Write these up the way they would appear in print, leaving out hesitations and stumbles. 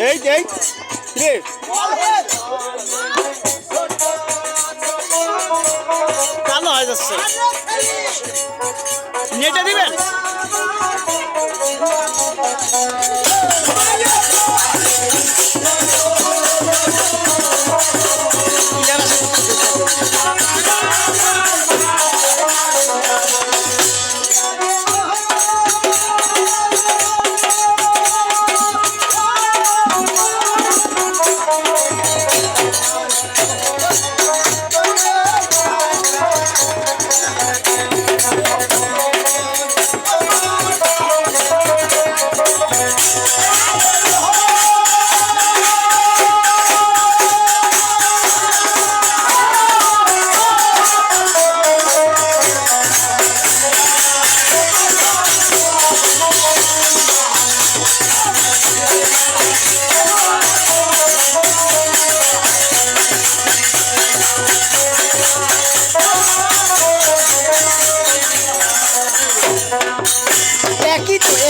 এই রে কালো হয়ে যাচ্ছে, নেটে দিবেন।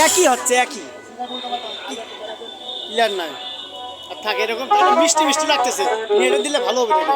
একই হচ্ছে, একই ক্লিয়ার নাই আর থাকে এরকম মিষ্টি মিষ্টি লাগতেছে, নেড়ে দিলে ভালো হবে। ভালো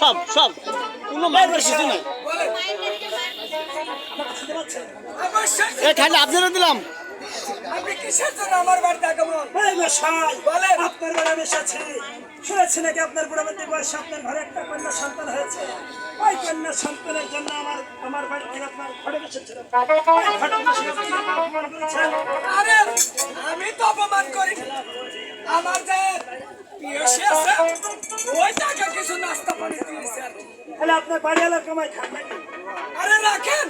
সব সব কোনো মাইন্ডের কিছু নাই, খালি আপনারা দিলাম। আপনি কিসের জন্য আমার বাড়িতে আগমন? বলেন। আপনার ঘরে আমি এসেছি, শুনেছি নাকি আপনার বুড়াবতী বয়সে আপনার ঘরে একটা কন্যা সন্তান হয়েছে। ওই কন্যা সন্তানের জন্য আমার বাড়ি থেকে আপনার ঘরে এসেছিলেন। আরে আমি তো অপমান করি, আমার যে পিয়সী আছে ওই টাকা কিছু নাস্তা পানি দিয়েছে আর কি। তাহলে আপনার বাড়িওয়ালার কামাই খান নাকি? আরে রাখেন,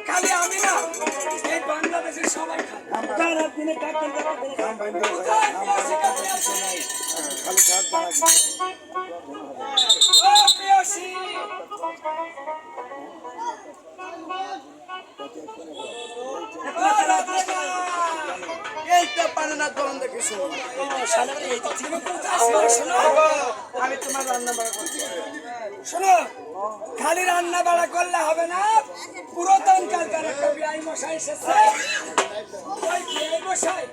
খালি আমি না, এই বাংলাদেশের সবাই খান। দিনে এইটা পারে না দোকান দেখে আমি তোমার রান্না বাড়া করছি। শোনো, খালি রান্না বাড়া করলে হবে না, পুরাতন কালকার একটা বিআই মশাই এসেছে। ওই বিআই মশাই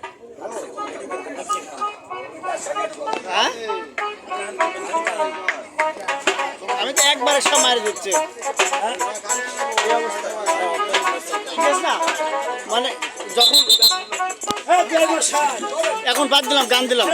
আমি তো একবারে সব মারি দিচ্ছি, ঠিক আছে না? মানে যখন এখন বাদ দিলাম, গান দিলাম।